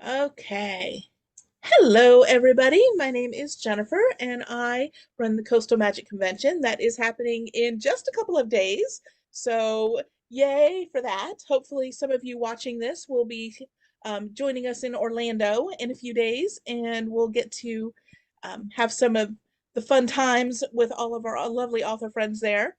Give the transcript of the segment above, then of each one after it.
Okay. Hello, everybody. My name is Jennifer, and I run the Coastal Magic Convention that is happening in just a couple of days. So, yay for that. Hopefully, some of you watching this will be joining us in Orlando in a few days, and we'll get to have some of the fun times with all of our lovely author friends there.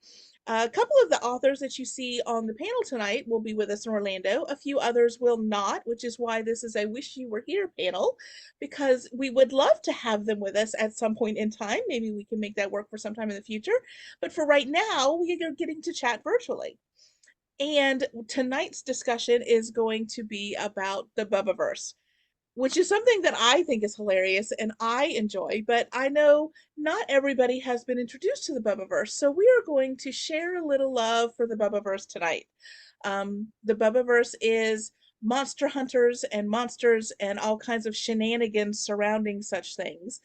A couple of the authors that you see on the panel tonight will be with us in Orlando. A few others will not, which is why this is a Wish You Were Here panel, because we would love to have them with us at some point in time. Maybe we can make that work for some time in the future. But for right now, we are getting to chat virtually. And tonight's discussion is going to be about the Bubbaverse, which is something that I think is hilarious and I enjoy, but I know not everybody has been introduced to the Bubbaverse. So we are going to share a little love for the Bubbaverse tonight. The Bubbaverse is monster hunters and monsters and all kinds of shenanigans surrounding such things.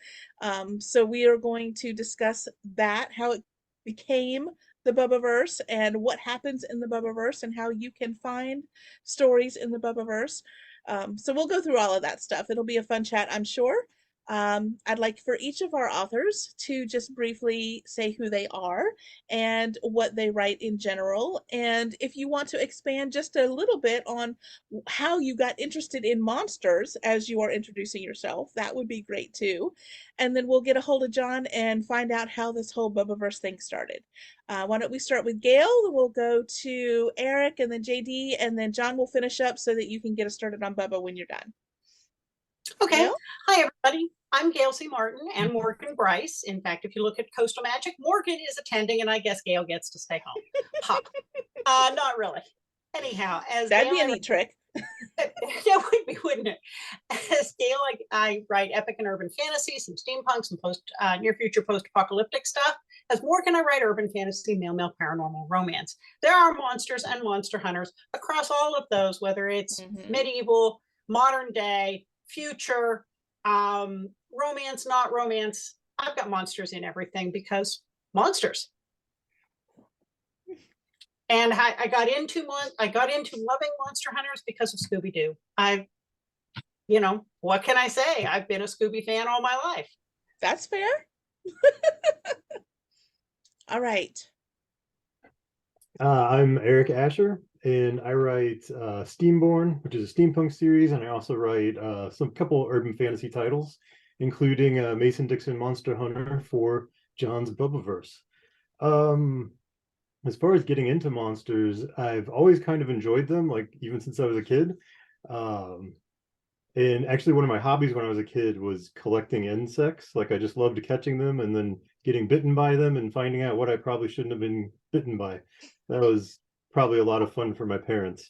So we are going to discuss that, how it became the Bubbaverse and what happens in the Bubbaverse and how you can find stories in the Bubbaverse. So we'll go through all of that stuff. It'll be a fun chat, I'm sure. I'd like for each of our authors to just briefly say who they are and what they write in general. And if you want to expand just a little bit on how you got interested in monsters as you are introducing yourself, that would be great too. And then we'll get a hold of John and find out how this whole Bubbaverse thing started. Why don't we start with Gail? We'll go to Eric and then JD, and then John will finish up so that you can get us started on Bubba when you're done. Okay. Gail? Hi, everybody. I'm Gail C. Martin and Morgan Brice. In fact, if you look at Coastal Magic, Morgan is attending, and I guess Gail gets to stay home. Ha. Not really. Anyhow, as That'd Gail, be a neat trick. that would be, wouldn't it? As Gail, I write epic and urban fantasy, some steampunk, some near future post-apocalyptic stuff. As Morgan, I write urban fantasy, male paranormal romance. There are monsters and monster hunters across all of those, whether it's medieval, modern day, future, romance, not romance. I've got monsters in everything because monsters. And I got into loving monster hunters because of Scooby-Doo. What can I say? I've been a Scooby fan all my life. That's fair. All right. I'm Eric Asher, and I write Steamborn, which is a steampunk series, and I also write some couple urban fantasy titles, including Mason Dixon Monster Hunter for John's Bubbaverse. As far as getting into monsters, I've always kind of enjoyed them, like even since I was a kid. And actually, one of my hobbies when I was a kid was collecting insects. Like I just loved catching them and then getting bitten by them and finding out what I probably shouldn't have been bitten by. That was probably a lot of fun for my parents.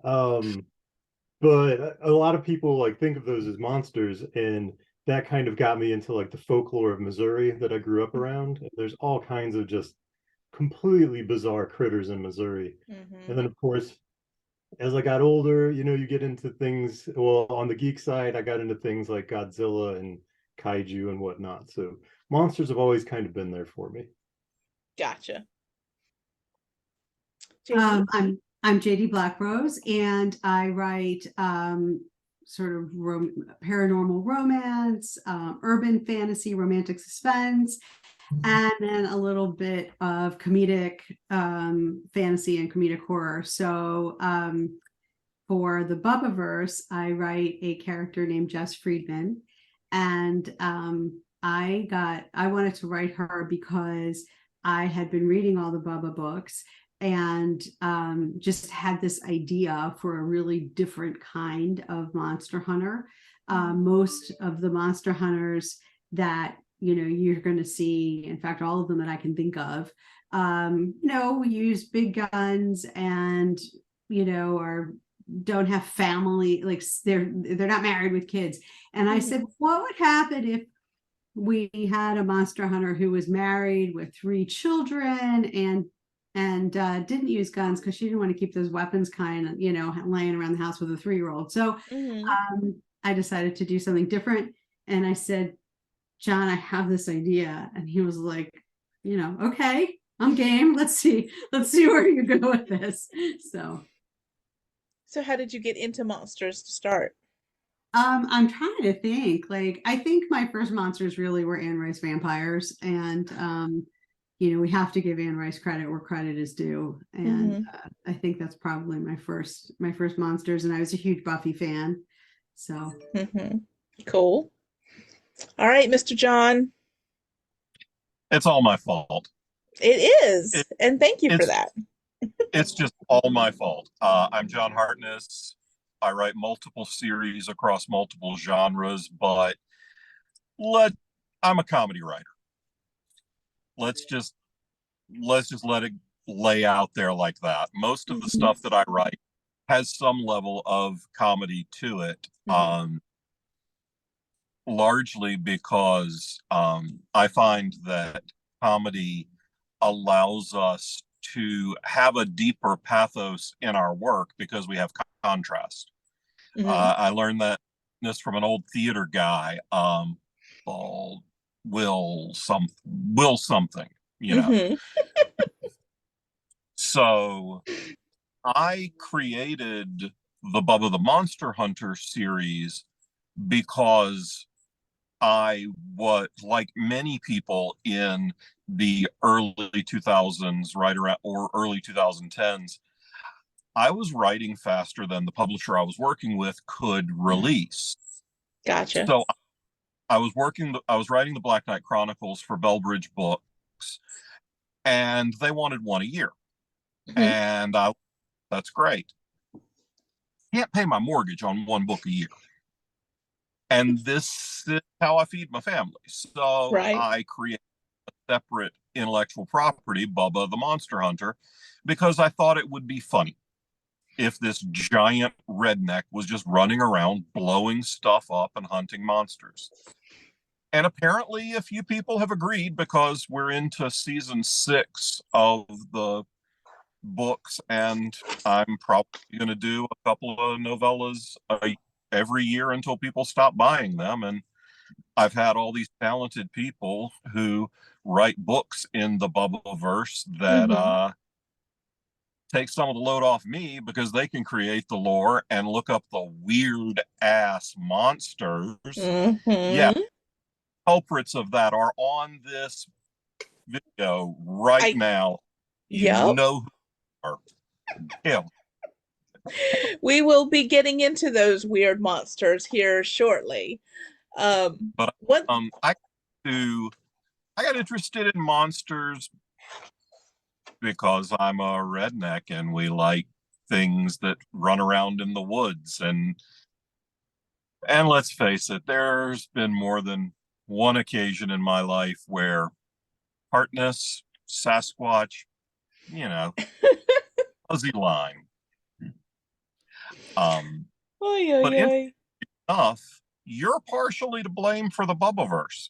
But a lot of people like think of those as monsters, and that kind of got me into like the folklore of Missouri that I grew up around. And there's all kinds of just completely bizarre critters in Missouri. And then of course, as I got older, you get into things, well, on the geek side, I got into things like Godzilla and kaiju and whatnot. So monsters have always kind of been there for me. Gotcha. I'm JD Blackrose, and I write sort of paranormal romance, urban fantasy, romantic suspense, and then a little bit of comedic fantasy and comedic horror. So for the Bubbaverse, I write a character named Jess Friedman, and I wanted to write her because I had been reading all the Bubba books and just had this idea for a really different kind of monster hunter. Most of the monster hunters that you're going to see, in fact, all of them that I can think of, we use big guns and don't have family, like they're not married with kids. And I said, what would happen if we had a monster hunter who was married with 3 children and didn't use guns because she didn't want to keep those weapons kind of laying around the house with a 3-year-old. So I decided to do something different, and I said, John, I have this idea. And he was like, okay, I'm game. Let's see where you go with this. So how did you get into monsters to start? I'm trying to think. Like, I think my first monsters really were Anne Rice vampires, and we have to give Anne Rice credit where credit is due. And Mhm. I think that's probably my first monsters, and I was a huge Buffy fan. So Mhm. Cool. All right, Mr. John. It's all my fault. It is, It, and thank you for it's that. it's just all my fault. I'm John Hartness. I write multiple series across multiple genres, but let I'm a comedy writer. Let's just let it lay out there like that. Most of the Mhm. stuff that I write has some level of comedy to it. Mhm. Largely because I find that comedy allows us to have a deeper pathos in our work because we have contrast. Mhm. I learned that this from an old theater guy, called Will something, you know. Mhm. So I created the Bubba the Monster Hunter series because I was like many people in the early 2000s, right around or early 2010s. I was writing faster than the publisher I was working with could release. Gotcha. So I was writing the Black Knight Chronicles for Bellbridge Books, and they wanted one a year. Mhm. And that's great. Can't pay my mortgage on one book a year. And this is how I feed my family. So Right. I created a separate intellectual property, Bubba the Monster Hunter, because I thought it would be funny if this giant redneck was just running around blowing stuff up and hunting monsters. And apparently, a few people have agreed because we're into season 6 of the books, and I'm probably going to do a couple of novellas every year until people stop buying them. And I've had all these talented people who write books in the Bubbaverse that Mhm. take some of the load off me because they can create the lore and look up the weird ass monsters. Yeah, Mhm. culprits of that are on this video right I now. You Yep. know who they are. Yeah, We will be getting into those weird monsters here shortly. but What I do. I got interested in monsters because I'm a redneck and we like things that run around in the woods. And let's face it, there's been more than one occasion in my life where Hartness, Sasquatch, you know, fuzzy line. Oy, But oy, interesting oy. enough, you're partially to blame for the Bubbaverse.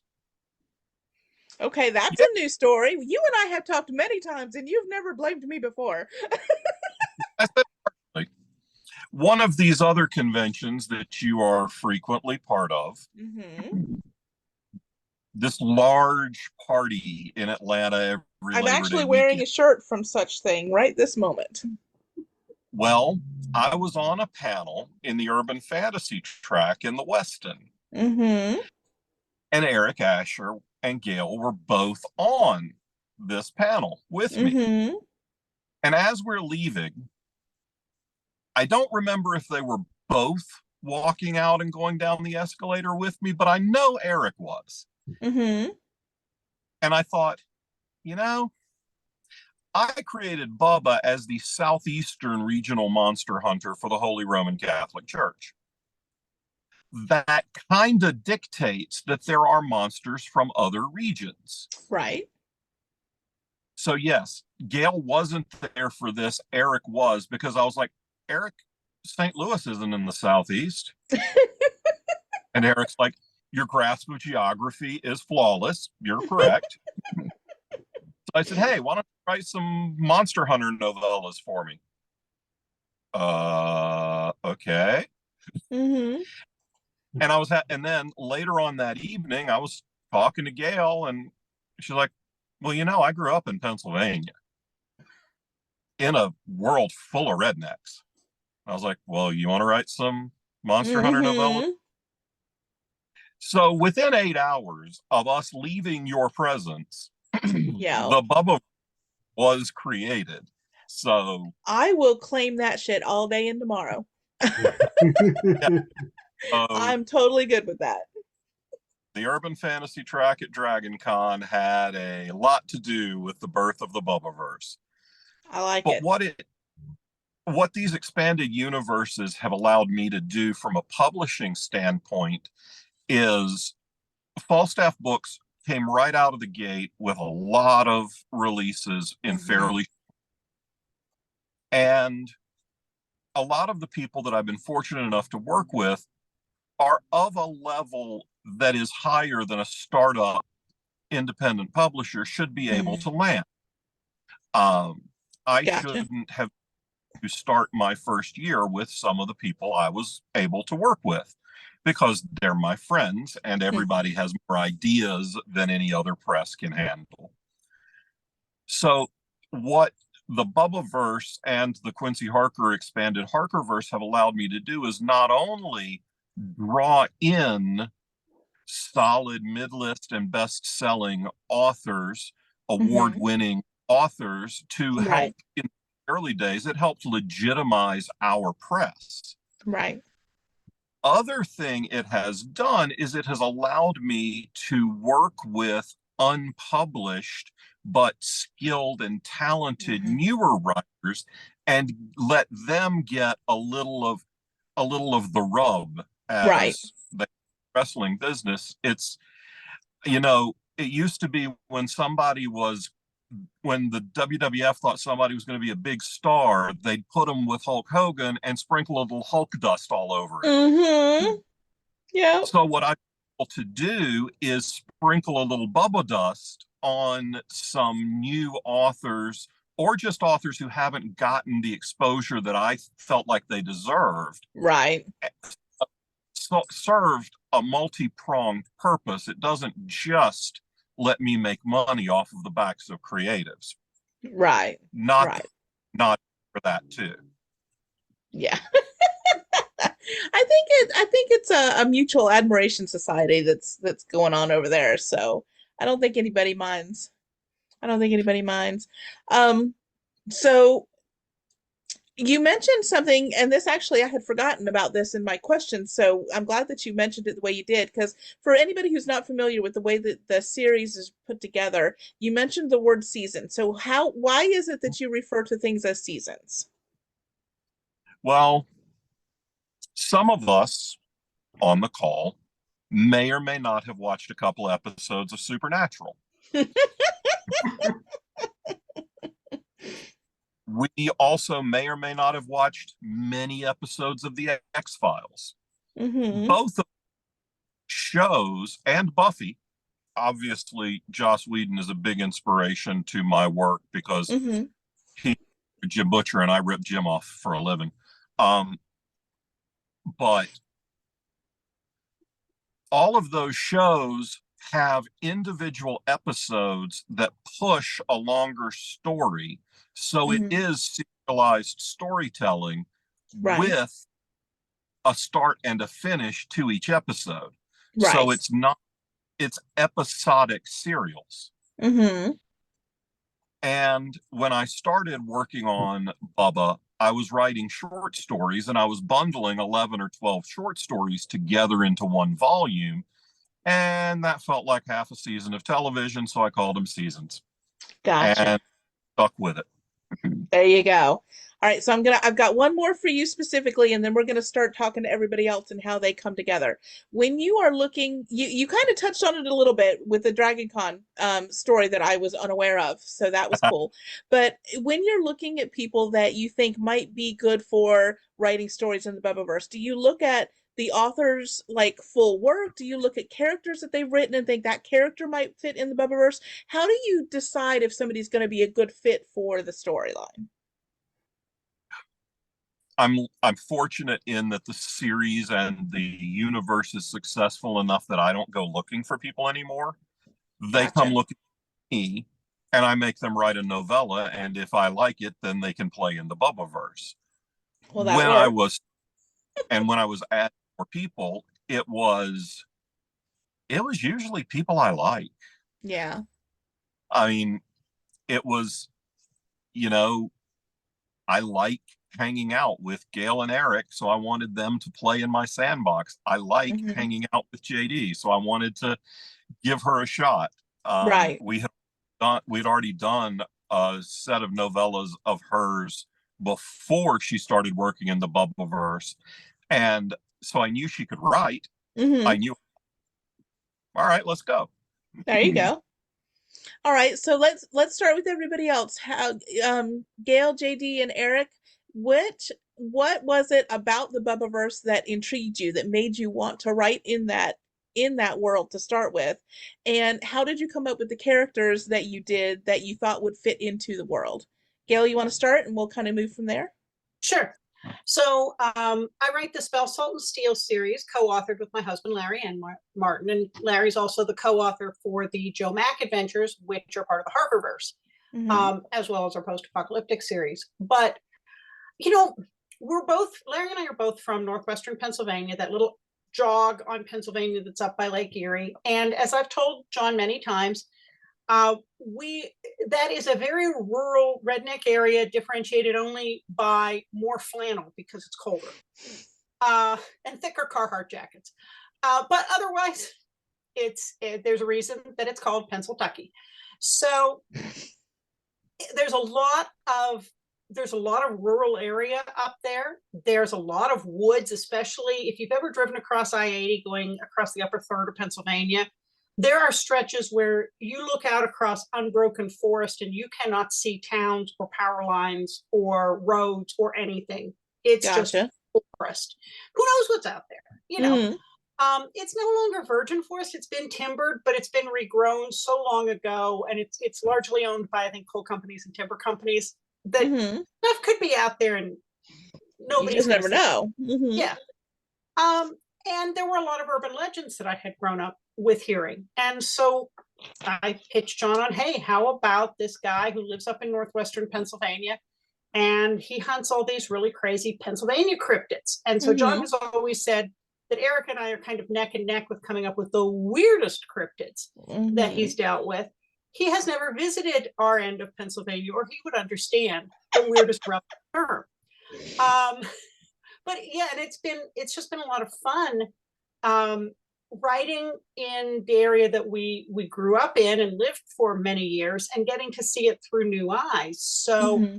Okay, that's Yeah, a new story. You and I have talked many times, and you've never blamed me before. I said partially. One of these other conventions that you are frequently part of, Hmm. this large party in Atlanta every I'm Labor actually Day wearing weekend. a shirt from such thing right this moment. Well, I was on a panel in the urban fantasy track in the Weston, Hmm. and Eric Asher and Gail were both on this panel with me. Hmm. And as we're leaving, I don't remember if they were both walking out and going down the escalator with me, but I know Eric was. Hmm. And I thought, you know, I created Bubba as the Southeastern regional monster hunter for the Holy Roman Catholic Church. That kind of dictates that there are monsters from other regions. Right. So, yes, Gail wasn't there for this. Eric was, because I was like, Eric, St. Louis isn't in the Southeast. And Eric's like, your grasp of geography is flawless. You're correct. So I said, hey, why don't you write some Monster Hunter novellas for me? Okay. Hmm. And and then later on that evening, I was talking to Gail, and she's like, well, you know, I grew up in Pennsylvania in a world full of rednecks. I was like, well, you want to write some Monster Hunter Hmm. novella? So within 8 hours of us leaving your presence, Yeah. the Bubba was created. So I will claim that shit all day and tomorrow. yeah, I'm totally good with that. the urban fantasy track at Dragon Con had a lot to do with the birth of the Bubbaverse. I like But it. what these expanded universes have allowed me to do from a publishing standpoint is Falstaff Books came right out of the gate with a lot of releases in fairly, and a lot of the people that I've been fortunate enough to work with are of a level that is higher than a startup independent publisher should be able to land. I Gotcha. shouldn't have to start my first year with some of the people I was able to work with because they're my friends and everybody has more ideas than any other press can handle. So what the Bubbaverse and the Quincy Harker expanded Harkerverse have allowed me to do is not only draw in solid mid-list and best-selling authors, award-winning authors to help in the early days. It helped legitimize our press. Right. Other thing it has done is it has allowed me to work with unpublished but skilled and talented newer writers and let them get a little of the rub as the wrestling business. It's, you know, it used to be when the WWF thought somebody was going to be a big star, they'd put them with Hulk Hogan and sprinkle a little Hulk dust all over it. Yeah. So what I'm able to do is sprinkle a little Bubba dust on some new authors or just authors who haven't gotten the exposure that I felt like they deserved. Right. So served a multi-pronged purpose. It doesn't just let me make money off of the backs of creatives. Right. Not for that too. Yeah. I think it's a mutual admiration society that's going on over there. So I don't think anybody minds. So you mentioned something, and this actually, I had forgotten about this in my question. So I'm glad that you mentioned it the way you did, because for anybody who's not familiar with the way that the series is put together, you mentioned the word season. So why is it that you refer to things as seasons? Well, some of us on the call may or may not have watched a couple episodes of Supernatural. We also may or may not have watched many episodes of The X-Files. Both of shows and Buffy, obviously Joss Whedon is a big inspiration to my work because he, Jim Butcher, and I rip Jim off for a living. But all of those shows have individual episodes that push a longer story. So it is serialized storytelling with a start and a finish to each episode. So it's episodic serials. And when I started working on Bubba, I was writing short stories and I was bundling 11 or 12 short stories together into one volume. And that felt like half a season of television. So I called them seasons. Gotcha. And stuck with it. There you go. All right, so I've got one more for you specifically, and then we're gonna start talking to everybody else and how they come together. When you are looking, you kind of touched on it a little bit with the Dragon Con story that I was unaware of, so that was cool. But when you're looking at people that you think might be good for writing stories in the Bubbaverse, do you look at the author's like full work? Do you look at characters that they've written and think that character might fit in the Bubbaverse? How do you decide if somebody's going to be a good fit for the storyline? I'm fortunate in that the series and the universe is successful enough that I don't go looking for people anymore. They come looking at me and I make them write a novella, and if I like it, then they can play in the Bubbaverse. Well, that when I was adding more people, it was it was usually people I like. Yeah. I mean, it was, you know, I like hanging out with Gail and Eric, so I wanted them to play in my sandbox. I like Hmm. hanging out with JD, so I wanted to give her a shot. Right. We'd already done a set of novellas of hers before she started working in the Bubbaverse, and so I knew she could write. I Hmm. knew, all right, let's go. There you go. All right, so let's start with everybody else. How Gail, JD, and Eric, what was it about the Bubbaverse that intrigued you, that made you want to write in that world to start with? And how did you come up with the characters that you did that you thought would fit into the world? Gail, you want to start and we'll kind of move from there? Sure. So I write the Spell Salt and Steel series, co-authored with my husband Larry and Martin, and Larry's also the co-author for the Joe Mack Adventures, which are part of the Harperverse, Hmm. as well as our post-apocalyptic series. But Larry and I are both from northwestern Pennsylvania, that little jog on Pennsylvania that's up by Lake Erie. And as I've told John many times, that is a very rural redneck area, differentiated only by more flannel because it's colder, and thicker Carhartt jackets. But otherwise, there's a reason that it's called Pennsylvania. So there's a lot of rural area up there. There's a lot of woods, especially if you've ever driven across I-80 going across the upper third of Pennsylvania. There are stretches where you look out across unbroken forest and you cannot see towns or power lines or roads or anything. It's just Gotcha. forest. Who knows what's out there? Hmm. It's no longer virgin forest. It's been timbered, but it's been regrown so long ago, and it's largely owned by, I think, coal companies and timber companies. That Hmm. stuff could be out there, and You nobody's just going to never say, know. Hmm. yeah. And there were a lot of urban legends that I had grown up with hearing, and so I pitched John on, hey, how about this guy who lives up in northwestern Pennsylvania, and he hunts all these really crazy Pennsylvania cryptids. And so John Hmm. has always said that Eric and I are kind of neck and neck with coming up with the weirdest cryptids that Hmm. he's dealt with. He has never visited our end of Pennsylvania, or he would understand the weirdest term. But yeah, and it's just been a lot of fun writing in the area that we grew up in and lived for many years, and getting to see it through new eyes. So Hmm.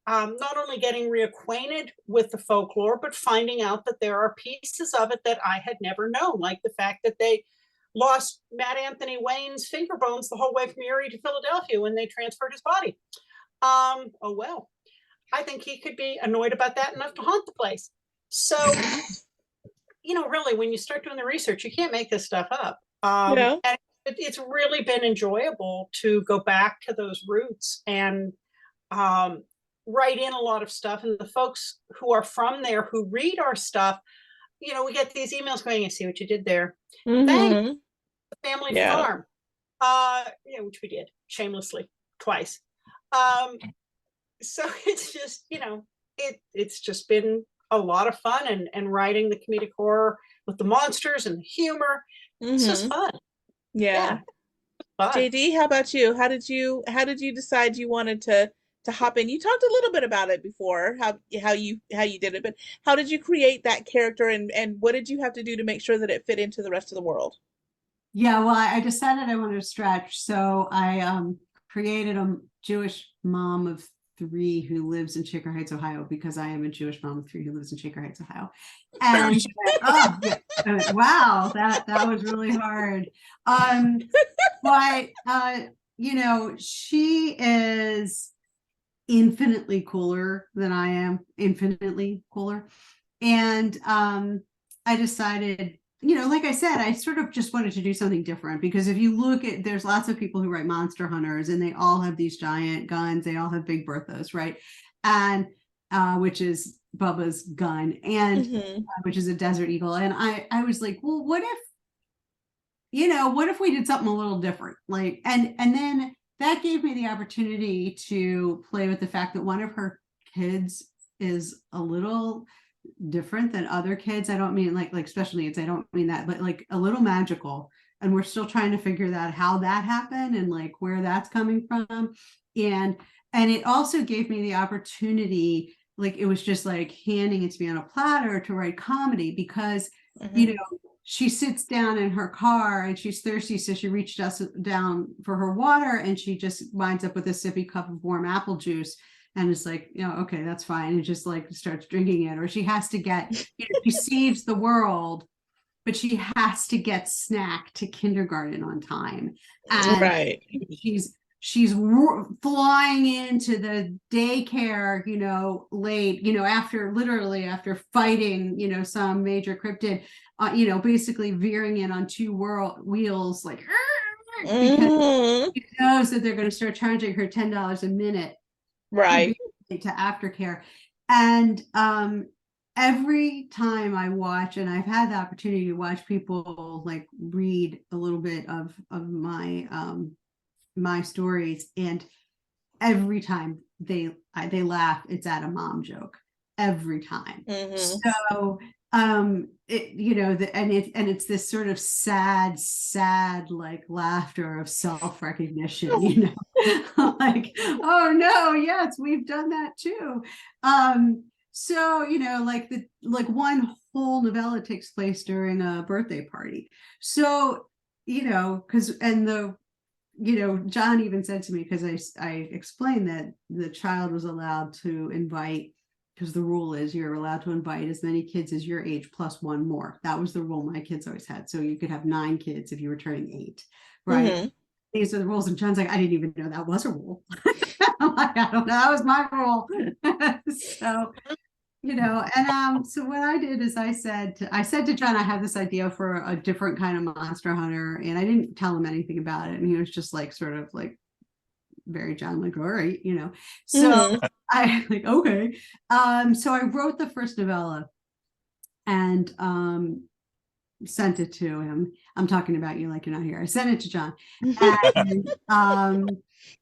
not only getting reacquainted with the folklore, but finding out that there are pieces of it that I had never known, like the fact that they lost Matt Anthony Wayne's finger bones the whole way from Erie to Philadelphia when they transferred his body. Oh well, I think he could be annoyed about that enough to haunt the place. So, really, when you start doing the research, you can't make this stuff up. Yeah. And it's really been enjoyable to go back to those roots and write in a lot of stuff. And the folks who are from there who read our stuff, we get these emails going, I see what you did there. Thanks, Hmm. the family Yeah. farm. Which we did shamelessly twice. So it's just, it's just been a lot of fun, and writing the comedic horror with the monsters and the humor. It's just Hmm. fun. Yeah. Yeah, fun. JD, how about you? How did you decide you wanted to hop in? You talked a little bit about it before, how you did it, but how did you create that character, and what did you have to do to make sure that it fit into the rest of the world? Yeah, well, I decided I wanted to stretch, so I created a Jewish mom of 3 who lives in Shaker Heights, Ohio, because I am a Jewish mom of 3 who lives in Shaker Heights, Ohio. And oh, yeah, wow, that was really hard. But she is infinitely cooler than I am, infinitely cooler. And I decided, like I said, I sort of just wanted to do something different, because if you look at, there's lots of people who write monster hunters and they all have these giant guns, they all have big berthos, right? And which is Bubba's gun, and Hmm. which is a desert eagle. And I was like, well, what if we did something a little different? Like, and then that gave me the opportunity to play with the fact that one of her kids is a little different than other kids. I don't mean like special needs. I don't mean that, but like a little magical. and we're still trying to figure that how that happened and like where that's coming from. And it also gave me the opportunity, like it was just like handing it to me on a platter to write comedy, because you know, she sits down in her car and she's thirsty, so she reached us down for her water, and she just winds up with a sippy cup of warm apple juice, and it's like, you know, okay, that's fine, and just like starts drinking it. Or she has to get, you know, she saves the world, but she has to get snack to kindergarten on time, and Right. she's flying into the daycare, you know, late, you know, literally after fighting, you know, some major cryptid, you know, basically veering in on two wheels, like, because she knows that they're going to start charging her $10 a minute, Right. to aftercare. And every time I watch, and I've had the opportunity to watch people like read a little bit of my stories, and every time they laugh, it's at a mom joke every time. So it, you know, it's this sort of sad like laughter of self-recognition, you know. Like, oh no, yes, we've done that too. So, you know, like one whole novella takes place during a birthday party. So, you know, you know, John even said to me, because I explained that the child was allowed to invite, because the rule is you're allowed to invite as many kids as your age plus one more. That was the rule my kids always had. So you could have 9 kids if you were turning 8, right? These are the rules. And John's like, I didn't even know that was a rule. I'm like, I don't know, that was my rule. So, you know, and so what I did is I said to John, I have this idea for a different kind of monster hunter, and I didn't tell him anything about it, and he was just like sort of like very John, like, all right, you know. So I like, okay. So I wrote the first novella and sent it to him. I'm talking about you like you're not here. I sent it to John,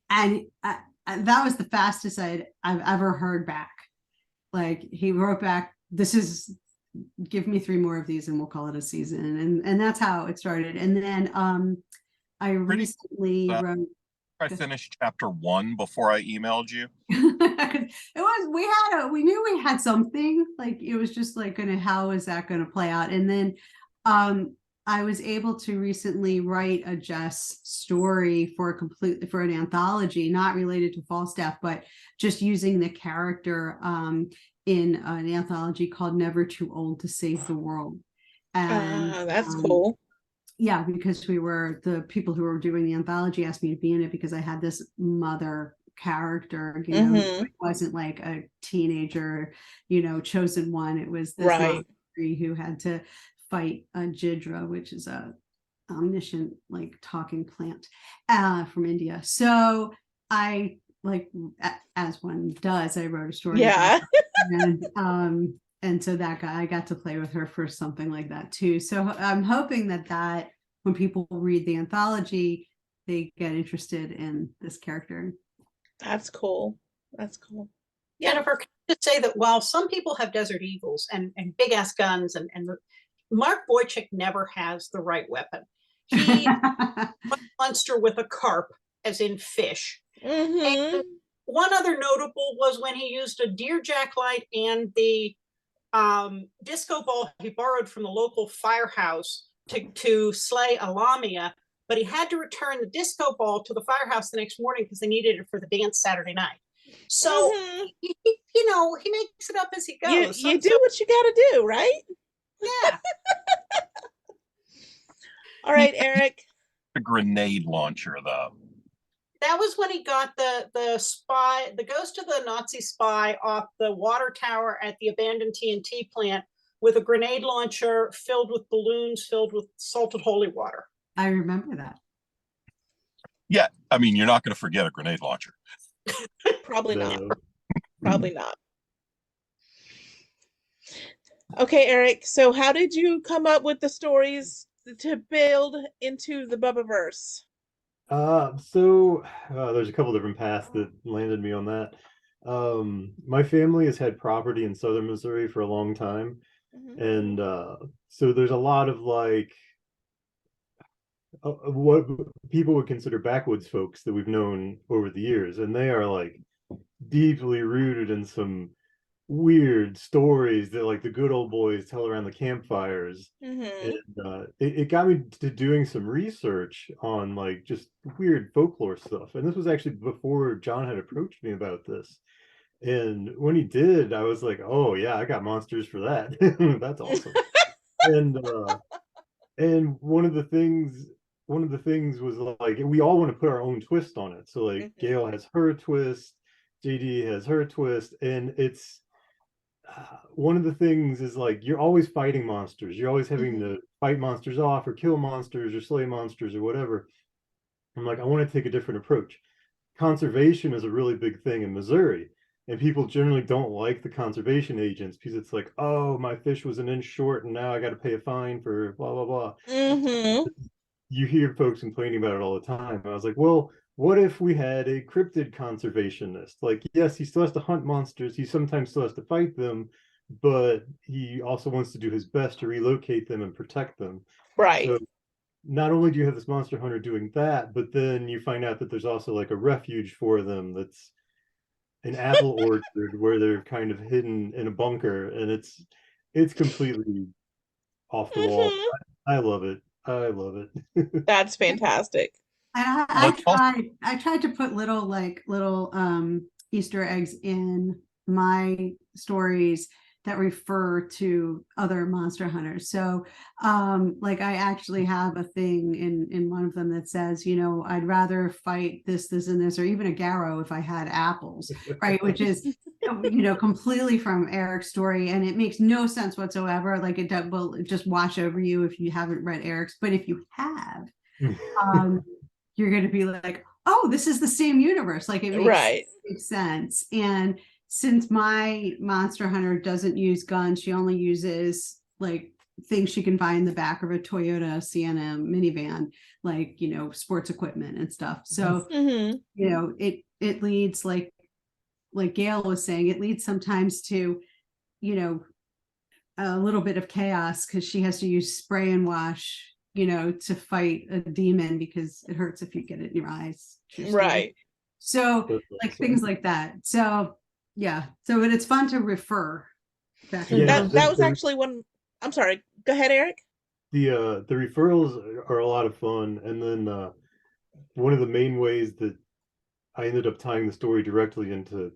and that was the fastest I've ever heard back. Like, he wrote back, give me 3 more of these and we'll call it a season. And that's how it started. And then I recently wrote. I finished chapter 1 before I emailed you. We knew we had something, like it was just like how is that gonna play out? And then I was able to recently write a Jess story for an anthology, not related to Falstaff, but just using the character in an anthology called Never Too Old to Save the World. And that's cool. Yeah, because the people who were doing the anthology asked me to be in it because I had this mother character, you know, it wasn't like a teenager, you know, chosen one. It was this mom who had to fight a Jidra, which is a omniscient like talking plant from India. So I, like, as one does, I wrote a story. Yeah. And so that guy, I got to play with her for something like that too. So I'm hoping that when people read the anthology, they get interested in this character. That's cool. That's cool. Jennifer, can I just say that while some people have desert eagles and big ass guns, and Mark Boychuk never has the right weapon. He a monster with a carp, as in fish. And one other notable was when he used a deer jacklight and the disco ball he borrowed from the local firehouse to slay a lamia, but he had to return the disco ball to the firehouse the next morning because they needed it for the dance Saturday night. So you know, he makes it up as he goes. You do what you got to do, right? Yeah. All right, Eric. A grenade launcher, though. That was when he got the spy, the ghost of the Nazi spy, off the water tower at the abandoned TNT plant with a grenade launcher filled with balloons filled with salted holy water. I remember that. Yeah, I mean, you're not going to forget a grenade launcher. Probably not. Probably not. Okay, Eric. So how did you come up with the stories to build into the Bubbaverse? So there's a couple different paths that landed me on that. My family has had property in southern Missouri for a long time. And so there's a lot of like what people would consider backwoods folks that we've known over the years, and they are like deeply rooted in some weird stories that like the good old boys tell around the campfires. Mm-hmm. And it got me to doing some research on like just weird folklore stuff. And this was actually before John had approached me about this. And when he did, I was like, oh yeah, I got monsters for that. That's awesome. And one of the things was like we all want to put our own twist on it. So like Mm-hmm. Gail has her twist, JD has her twist, and it's one of the things is like you're always fighting monsters. You're always having Mm-hmm. to fight monsters off or kill monsters or slay monsters or whatever. I'm like, I want to take a different approach. Conservation is a really big thing in Missouri, and people generally don't like the conservation agents because it's like, oh, my fish was an inch short and now I got to pay a fine for blah blah blah. Mm-hmm. You hear folks complaining about it all the time. I was like, well, what if we had a cryptid conservationist? Like, yes, he still has to hunt monsters, he sometimes still has to fight them, but he also wants to do his best to relocate them and protect them. Right. So not only do you have this monster hunter doing that, but then you find out that there's also like a refuge for them that's an apple orchard where they're kind of hidden in a bunker, and it's completely off the wall. Mm-hmm. I love it. I love it. That's fantastic. Let's also, I tried to put little Easter eggs in my stories that refer to other monster hunters. So like I actually have a thing in one of them that says, you know, I'd rather fight this and this, or even a Garrow if I had apples, right? Which is, you know, completely from Eric's story, and it makes no sense whatsoever. Like it will just wash over you if you haven't read Eric's, but if you have, you're going to be like, oh, this is the same universe. Like it Right. makes sense. And since my monster hunter doesn't use guns, she only uses like things she can find in the back of a Toyota Sienna minivan, like, you know, sports equipment and stuff. So, Mm-hmm. you know, it leads like Gail was saying, it leads sometimes to, you know, a little bit of chaos because she has to use spray and wash, you know, to fight a demon because it hurts if you get it in your eyes. Right. So like things like that. So yeah. So but it's fun to refer back and Yeah, forth. That was actually one. I'm sorry. Go ahead, Eric. the referrals are a lot of fun, and then one of the main ways that I ended up tying the story directly into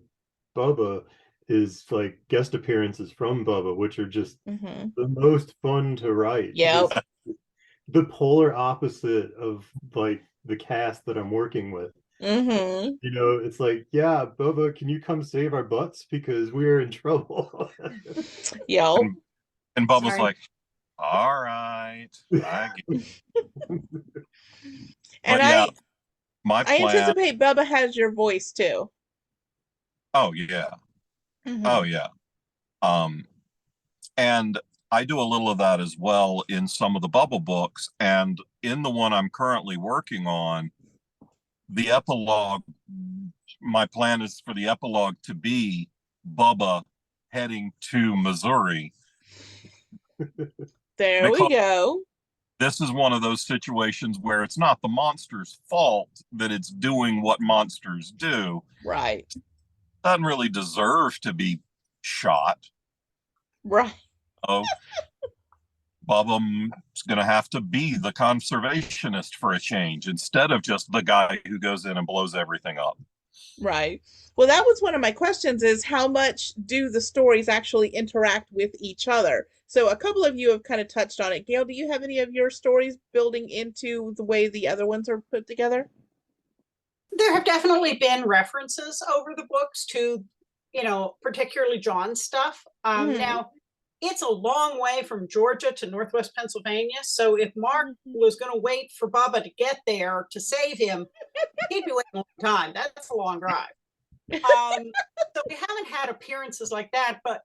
Bubba is like guest appearances from Bubba, which are just Mm-hmm. the most fun to write because Yep. the polar opposite of like the cast that I'm working with. Mm-hmm. You know, it's like, yeah, Bubba, can you come save our butts because we're in trouble? Yep. and Bubba's Sorry. like, all right, I get it. And But yeah, my I plan. anticipate Bubba has your voice too. Oh yeah. Mm-hmm. Oh yeah. And I do a little of that as well in some of the Bubba books, and in the one I'm currently working on, the epilogue, my plan is for the epilogue to be Bubba heading to Missouri. There we go. This is one of those situations where it's not the monster's fault that it's doing what monsters do. Right. Doesn't really deserve to be shot. Right. Oh, Bubba's going to have to be the conservationist for a change instead of just the guy who goes in and blows everything up. Right. Well, that was one of my questions is how much do the stories actually interact with each other? So a couple of you have kind of touched on it. Gail, do you have any of your stories building into the way the other ones are put together? There have definitely been references over the books to, you know, particularly John's stuff. Mhm. Now, it's a long way from Georgia to Northwest Pennsylvania. So if Mark was going to wait for Bubba to get there to save him, he'd be waiting a long time. That's a long drive. So we haven't had appearances like that, but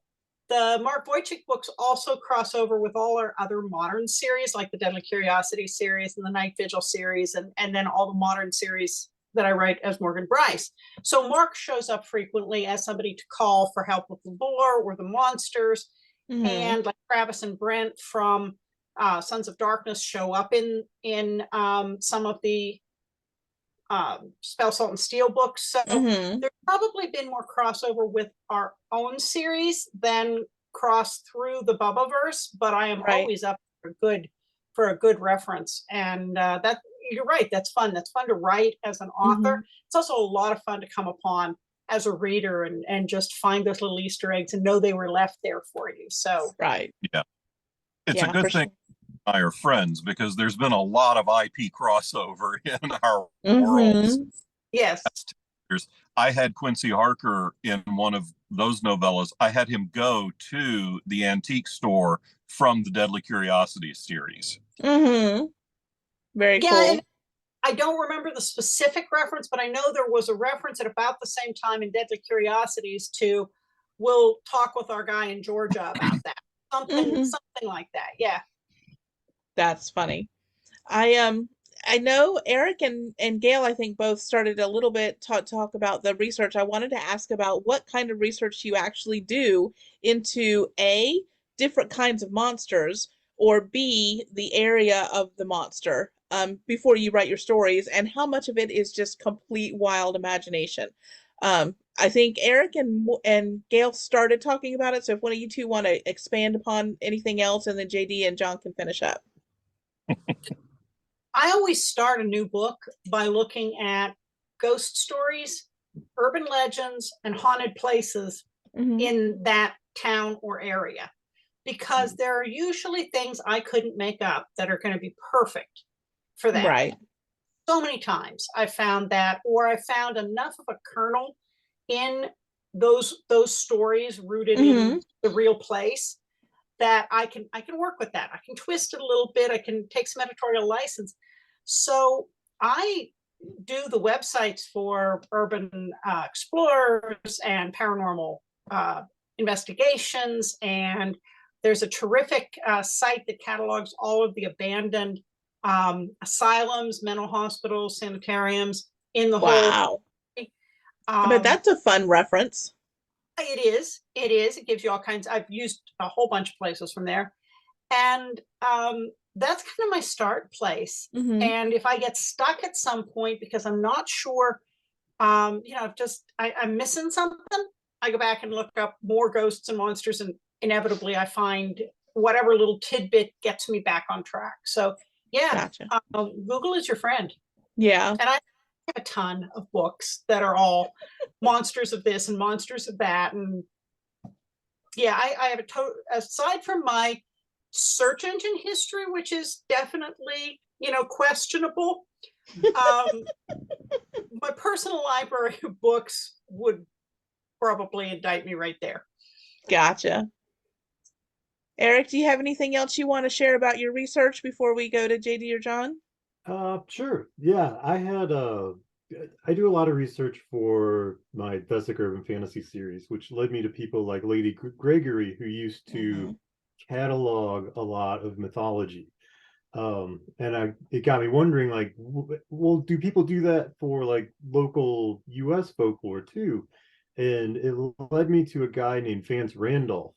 the Mark Wojcik books also cross over with all our other modern series, like the Deadly Curiosity series and the Night Vigil series, and then all the modern series that I write as Morgan Brice. So Mark shows up frequently as somebody to call for help with the lore or the monsters. Mhm. And like Travis and Brent from Sons of Darkness show up in some of the Spell, Salt, and Steel books. So there's probably been more crossover with our own series than cross through the Bubbaverse, but I am always up for a good reference. And that, you're right, that's fun. That's fun to write as an author. It's also a lot of fun to come upon as a reader and just find those little Easter eggs and know they were left there for you. So yeah, it's a good thing I are friends, because there's been a lot of IP crossover in our worlds. Yes. I had Quincy Harker in one of those novellas. I had him go to the antique store from the Deadly Curiosities series. Very cool. I don't remember the specific reference, but I know there was a reference at about the same time in Deadly Curiosities to, we'll talk with our guy in Georgia about that. Something like that. Yeah. That's funny. I know Eric and Gail, I think, both started a little bit talk about the research. I wanted to ask about what kind of research you actually do into A, different kinds of monsters, or B, the area of the monster, before you write your stories, and how much of it is just complete wild imagination. I think Eric and Gail started talking about it, so if one of you two want to expand upon anything else, and then JD and John can finish up. I always start a new book by looking at ghost stories, urban legends, and haunted places in that town or area, because there are usually things I couldn't make up that are going to be perfect for that. Right. So many times I found that, or I found enough of a kernel in those stories rooted in the real place that I can work with that. I can twist it a little bit. I can take some editorial license. So I do the websites for urban explorers and paranormal investigations. And there's a terrific site that catalogs all of the abandoned asylums, mental hospitals, sanitariums in the whole. But that's a fun reference. It is. It gives you all kinds. I've used a whole bunch of places from there. And that's kind of my start place. And if I get stuck at some point because I'm not sure, I'm missing something, I go back and look up more ghosts and monsters, and inevitably I find whatever little tidbit gets me back on track. So yeah, Google is your friend. Yeah. And I have a ton of books that are all monsters of this and monsters of that. And yeah, I have aside from my search engine history, which is definitely, questionable, my personal library of books would probably indict me right there. Gotcha. Eric, do you have anything else you want to share about your research before we go to JD or John? Sure. Yeah, I do a lot of research for my Vesic Urban Fantasy series, which led me to people like Lady Gregory, who used to catalog a lot of mythology. And it got me wondering, like, well, do people do that for like local US folklore too? And it led me to a guy named Vance Randolph.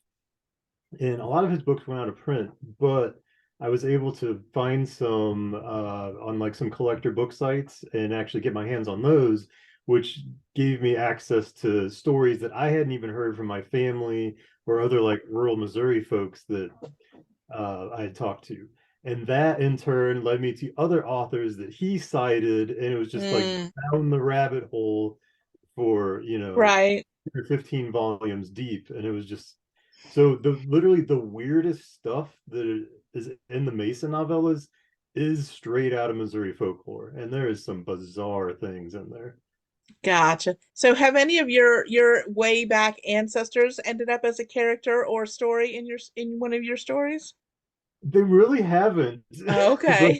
And a lot of his books went out of print, but I was able to find some on like some collector book sites and actually get my hands on those, which gave me access to stories that I hadn't even heard from my family or other like rural Missouri folks that I had talked to. And that in turn led me to other authors that he cited, and it was just like down the rabbit hole for, 15 volumes deep. And it was just so literally the weirdest stuff that is in the Mason novellas is straight out of Missouri folklore, and there is some bizarre things in there. Gotcha. So have any of your way back ancestors ended up as a character or story in one of your stories? They really haven't. Oh, okay.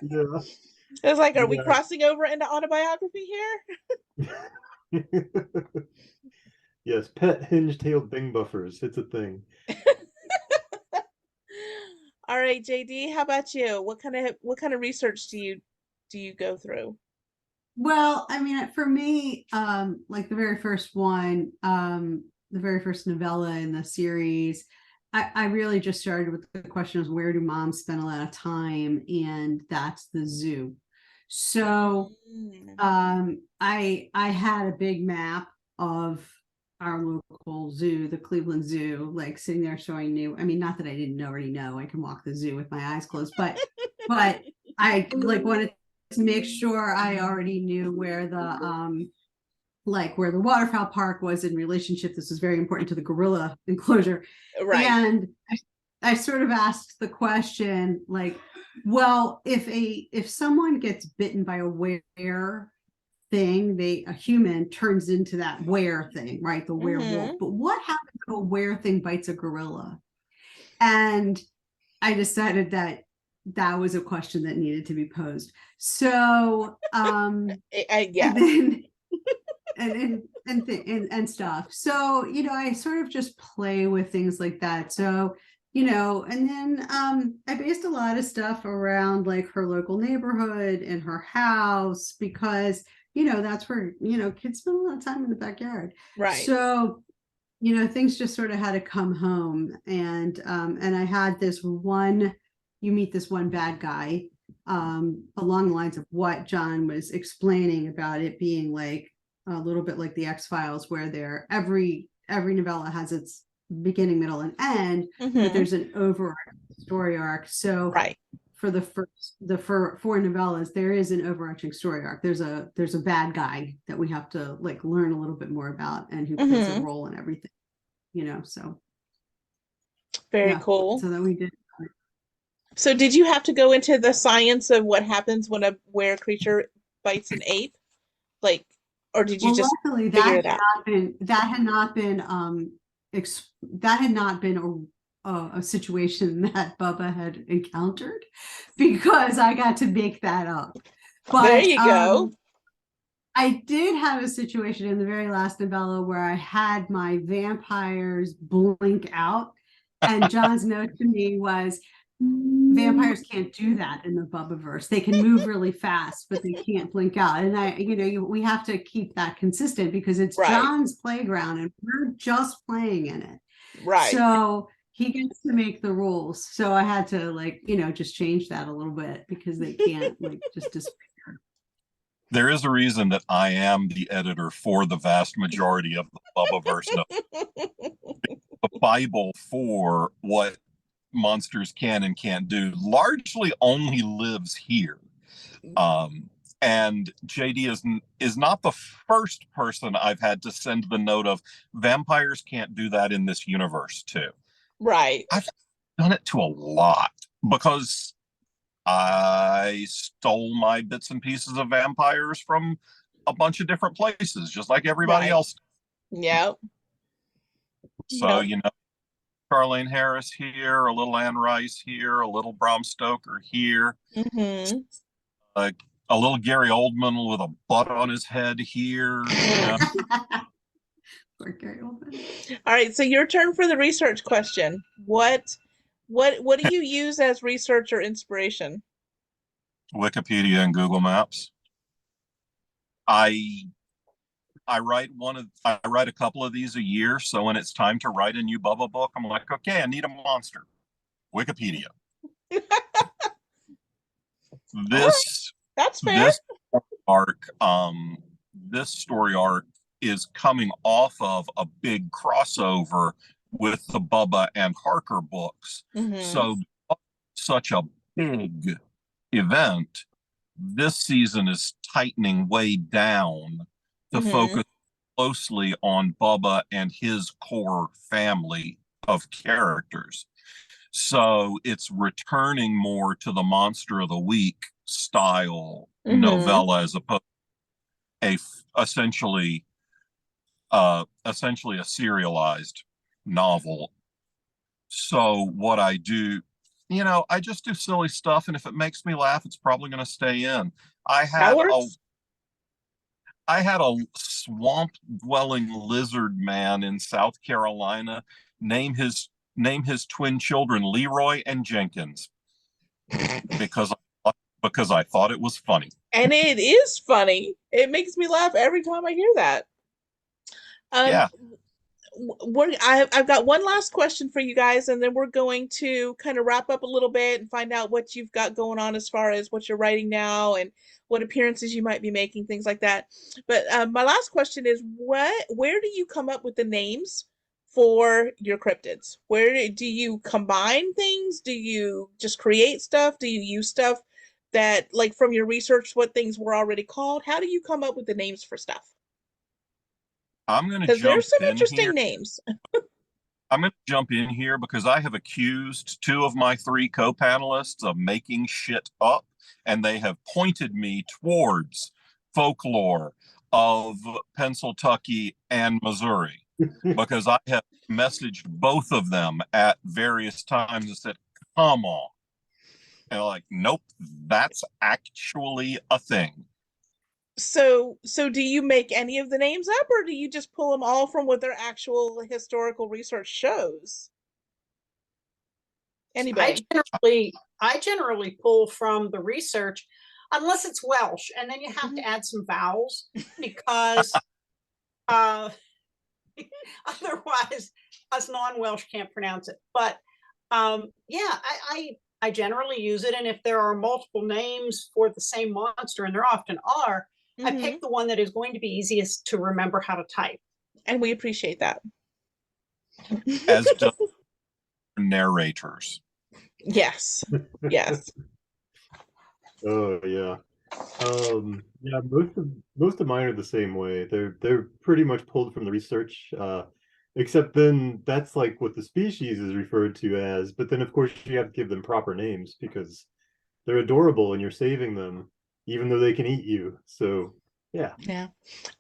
Yeah. I was like, are we crossing over into autobiography here? Yes, pet hinge-tailed bing buffers. It's a thing. All right, JD, how about you? What kind of research do you go through? Well, I mean, for me, like the very first one, the very first novella in the series, I really just started with the question of where do moms spend a lot of time, and that's the zoo. So I had a big map of our local zoo, the Cleveland Zoo, like sitting there showing me. I mean, not that I didn't already know I can walk the zoo with my eyes closed, but I like wanted to make sure I already knew where the where the waterfowl park was in relationship. This was very important to the gorilla enclosure. Right. And I sort of asked the question, like, well, if someone gets bitten by a were thing, a human turns into that were thing, right? The werewolf. But what happens if a were thing bites a gorilla? And I decided that was a question that needed to be posed. So yeah. And stuff. So, I sort of just play with things like that. So, and then I based a lot of stuff around like her local neighborhood and her house, because that's where kids spend a lot of time in the backyard. Right. So things just sort of had to come home. And I had you meet this one bad guy along the lines of what John was explaining about it being like a little bit like the X-Files, where every novella has its beginning, middle, and end, but there's an overarching story arc. So right. For the four novellas, there is an overarching story arc. There's a bad guy that we have to like learn a little bit more about, and who plays a role in everything. So very cool. So then we did. So did you have to go into the science of what happens when a were creature bites an ape, like? Or did you just luckily figure it out? That had not been a situation that Bubba had encountered, because I got to make that up. But there you go. I did have a situation in the very last novella where I had my vampires blink out, and John's note to me was, vampires can't do that in the Bubbaverse. They can move really fast, but they can't blink out. And we have to keep that consistent, because it's right. John's playground and we're just playing in it. Right. So he gets to make the rules. So I had to just change that a little bit, because they can't just disappear. There is a reason that I am the editor for the vast majority of the Bubbaverse. The Bible for what monsters can and can't do largely only lives here. And JD is not the first person I've had to send the note of, vampires can't do that in this universe too. Right. I've done it to a lot, because I stole my bits and pieces of vampires from a bunch of different places, just like everybody else. Yep. So, Charlene Harris here, a little Anne Rice here, a little Bram Stoker here, like a little Gary Oldman with a butt on his head here. Poor Gary Oldman. All right, so your turn for the research question. What do you use as research or inspiration? Wikipedia and Google Maps. I write a couple of these a year, so when it's time to write a new Bubba book, I'm like, okay, I need a monster. Wikipedia. That's fair. This story arc is coming off of a big crossover with the Bubba and Harker books. So such a big event, this season is tightening way down to focus closely on Bubba and his core family of characters. So it's returning more to the Monster of the Week style novella, as opposed to essentially a serialized novel. So what I do, I just do silly stuff, and if it makes me laugh, it's probably going to stay in. I had a swamp-dwelling lizard man in South Carolina name his twin children Leroy and Jenkins because I thought it was funny. And it is funny. It makes me laugh every time I hear that. Yeah. I've got one last question for you guys, and then we're going to kind of wrap up a little bit and find out what you've got going on as far as what you're writing now and what appearances you might be making, things like that. But my last question is, where do you come up with the names for your cryptids? Where do you combine things? Do you just create stuff? Do you use stuff that, like, from your research, what things were already called? How do you come up with the names for stuff? I'm going to Because jump there's some in interesting here. names. I'm going to jump in here because I have accused two of my three co-panelists of making shit up, and they have pointed me towards folklore of Pennsylvania and Missouri because I have messaged both of them at various times and said, come on. And they're like, nope, that's actually a thing. So do you make any of the names up, or do you just pull them all from what their actual historical research shows? Anybody? I generally pull from the research, unless it's Welsh, and then you have to add some vowels because otherwise us non-Welsh can't pronounce it. But yeah, I generally use it, and if there are multiple names for the same monster, and there often are, I pick the one that is going to be easiest to remember how to type. And we appreciate that. As do narrators. Yes. Yes. Oh yeah. Yeah, most of mine are the same way. They're pretty much pulled from the research, except then that's like what the species is referred to as, but then of course you have to give them proper names because they're adorable and you're saving them even though they can eat you. So yeah. Yeah.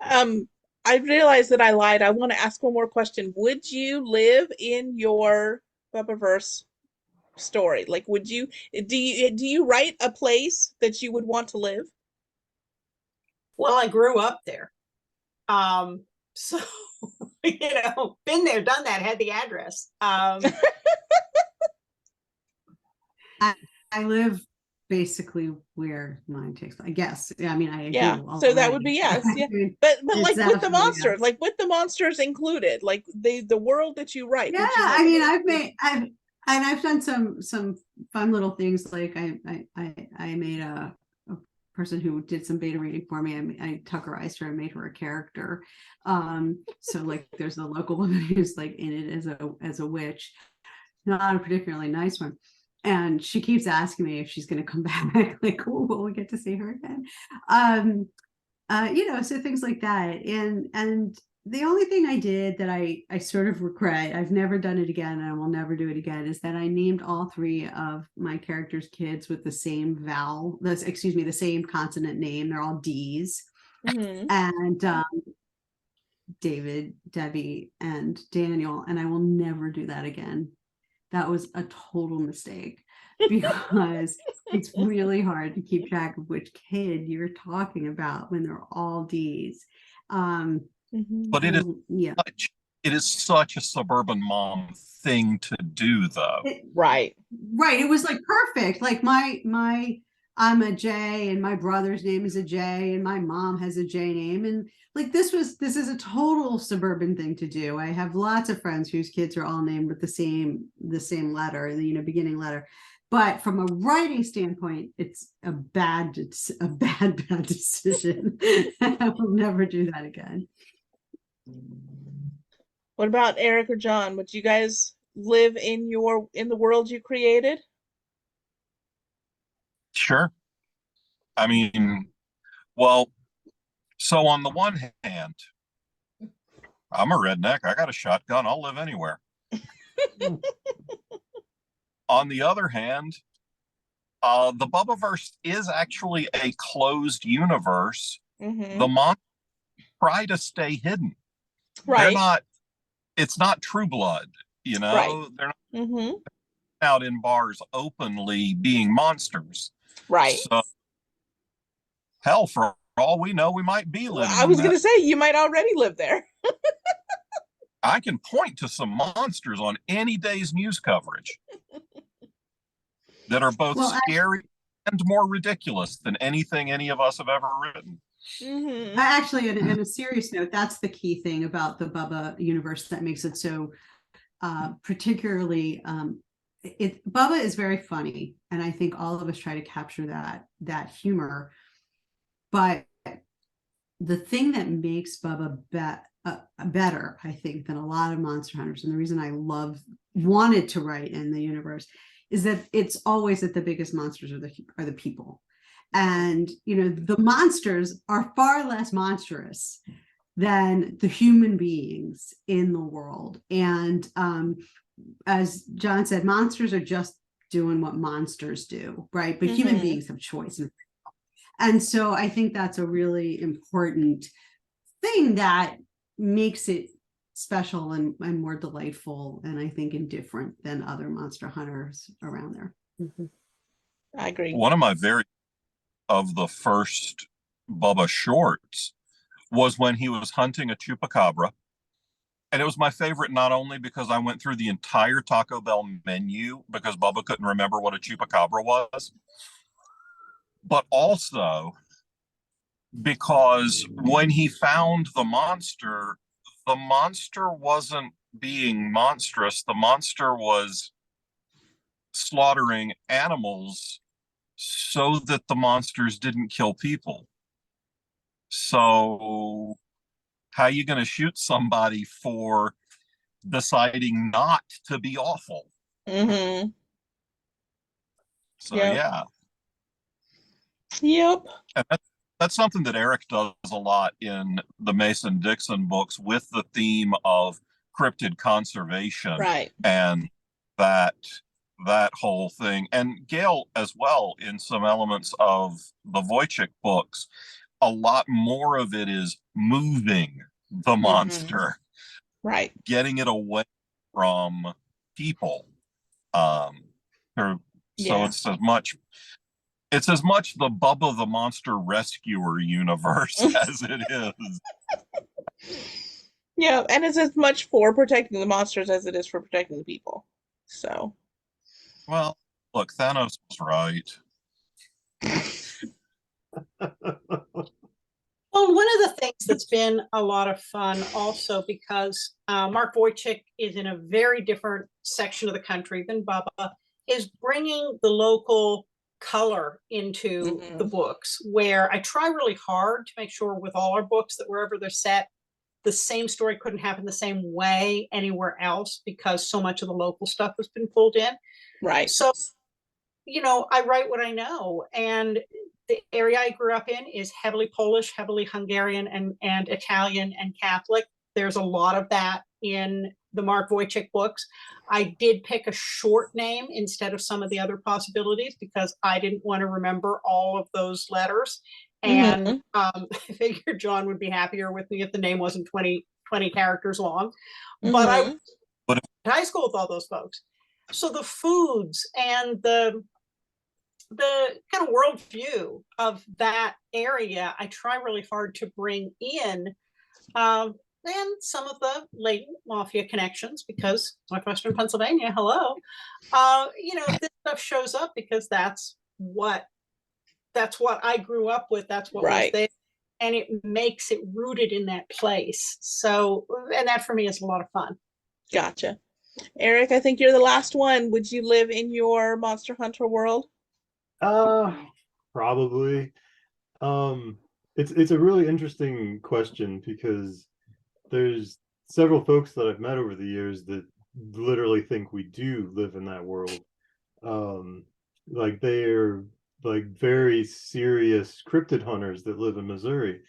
I realized that I lied. I want to ask one more question. Would you live in your Bubbaverse story? Like, do you write a place that you would want to live? Well, I grew up there. So been there, done that, had the address. I live basically where mine takes, I guess. I mean, I Yeah, do. so that would be yes, yeah. But like with the monsters, yes. like with the monsters included, like the world that you write. Yeah, I mean, I've done some fun little things. Like I made a person who did some beta reading for me. I Tuckerized her and made her a character. So like there's a local woman who's like in it as a witch, not a particularly nice one. And she keeps asking me if she's going to come back. Like, oh, will we get to see her again? So things like that. And the only thing I did that I sort of regret, I've never done it again, and I will never do it again, is that I named all three of my characters' kids with the same vowel. The same consonant name. They're all D's. And David, Debbie, and Daniel. And I will never do that again. That was a total mistake because it's really hard to keep track of which kid you're talking about when they're all D's. But it is such a suburban mom thing to do, though. Right. It was like perfect. Like I'm a J, and my brother's name is a J, and my mom has a J name, and like this is a total suburban thing to do. I have lots of friends whose kids are all named with the same letter, the beginning letter. But from a writing standpoint, it's a bad decision. I will never do that again. What about Eric or John? Would you guys live in the world you created? Sure. I mean, well, so on the one hand, I'm a redneck. I got a shotgun. I'll live anywhere. On the other hand, the Bubbaverse is actually a closed universe. The monsters try to stay hidden. Right. It's not True Blood, Right. They're not out in bars openly being monsters. Right. So, hell, for all we know, we might be living. I was going to say, you might already live there. I can point to some monsters on any day's news coverage that are both scary and more ridiculous than anything any of us have ever written. Actually, in a serious note, that's the key thing about the Bubba universe that makes it so particularly Bubba is very funny, and I think all of us try to capture that humor. But the thing that makes Bubba better, I think, than a lot of Monster Hunters, and the reason I wanted to write in the universe, is that it's always that the biggest monsters are the people. And the monsters are far less monstrous than the human beings in the world. And as John said, monsters are just doing what monsters do, right? But human beings have choice. And so I think that's a really important thing that makes it special and more delightful, and I think indifferent than other Monster Hunters around there. I agree. One of my of the first Bubba shorts was when he was hunting a chupacabra. And it was my favorite, not only because I went through the entire Taco Bell menu because Bubba couldn't remember what a chupacabra was, but also because when he found the monster wasn't being monstrous. The monster was slaughtering animals so that the monsters didn't kill people. So how are you going to shoot somebody for deciding not to be awful? So yeah. Yep. And that's something that Eric does a lot in the Mason-Dixon books with the theme of cryptid conservation. Right. And that whole thing. And Gail as well in some elements of the Wojcik books. A lot more of it is moving the monster, right, getting it away from people. So it's as much the Bubba the Monster Rescuer universe as it is. Yeah, and it's as much for protecting the monsters as it is for protecting the people. So, well, look, Thanos was right. Well, one of the things that's been a lot of fun also, because Mark Wojcik is in a very different section of the country than Bubba, is bringing the local color into the books, where I try really hard to make sure with all our books that wherever they're set, the same story couldn't happen the same way anywhere else, because so much of the local stuff has been pulled in. Right. So, I write what I know, and the area I grew up in is heavily Polish, heavily Hungarian, and Italian and Catholic. There's a lot of that in the Mark Wojcik books. I did pick a short name instead of some of the other possibilities because I didn't want to remember all of those letters. And I figured John would be happier with me if the name wasn't 20 characters long. But I went to high school with all those folks. So the foods and the kind of worldview of that area, I try really hard to bring in, and some of the latent mafia connections, because Northwestern Pennsylvania, hello, this stuff shows up because that's what I grew up with. That's what was there, and it makes it rooted in that place. So, and that for me is a lot of fun. Gotcha. Eric, I think you're the last one. Would you live in your Monster Hunter world? Probably. It's a really interesting question because there's several folks that I've met over the years that literally think we do live in that world. Like they're like very serious cryptid hunters that live in Missouri.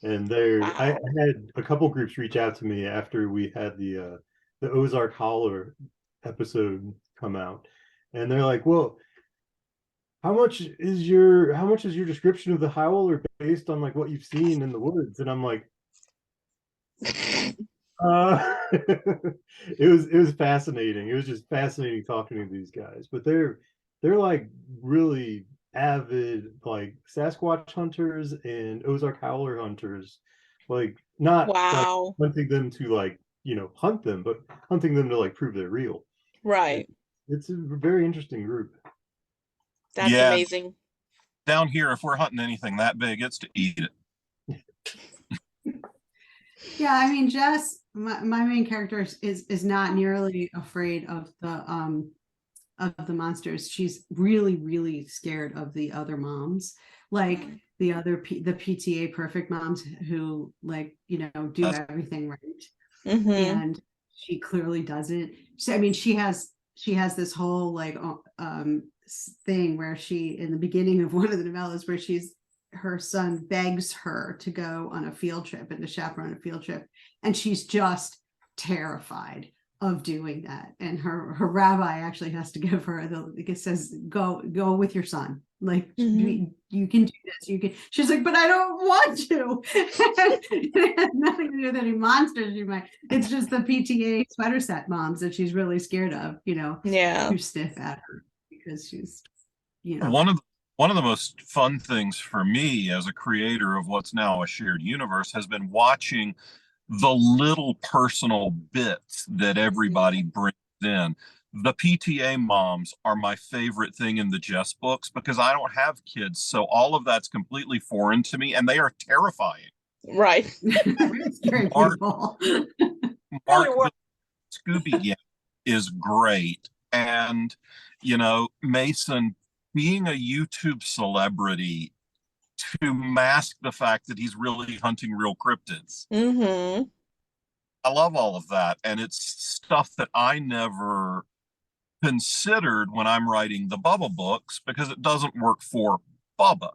And I had a couple groups reach out to me after we had the Ozark Howler episode come out. And they're like, well, how much is your description of the Howler based on like what you've seen in the woods? And I'm like, it was fascinating. It was just fascinating talking to these guys. But they're like really avid like Sasquatch hunters and Ozark Howler hunters. Like not like hunting them to like, hunt them, but hunting them to like prove they're real. Right. It's a very interesting group. That's amazing. Down here, if we're hunting anything that big, it's to eat it. Yeah, I mean, Jess, my main character is not nearly afraid of the monsters. She's really, really scared of the other moms, like the PTA perfect moms who, like, you know, do That's everything right. Mm-hmm. And she clearly doesn't. So, I mean, she has this whole like thing where she, in the beginning of one of the novellas, where her son begs her to go on a field trip and to chaperone a field trip, and she's just terrified of doing that. And her rabbi actually has to give her it says, go with your son, like, Mm-hmm. you can do this, you can. She's like, but I don't want to. It has nothing to do with any monsters you might. It's just the PTA sweater set moms that she's really scared of, you know, Yeah. who sniff at her because she's, you know. one of the most fun things for me as a creator of what's now a shared universe has been watching the little personal bits that everybody brings in. The PTA moms are my favorite thing in the Jess books because I don't have kids, so all of that's completely foreign to me, and they are terrifying. Right. Scary Mark, people. Mark the Scooby Gang is great, and you know, Mason being a YouTube celebrity to mask the fact that he's really hunting real cryptids. Mm-hmm. I love all of that, and it's stuff that I never considered when I'm writing the Bubba books because it doesn't work for Bubba.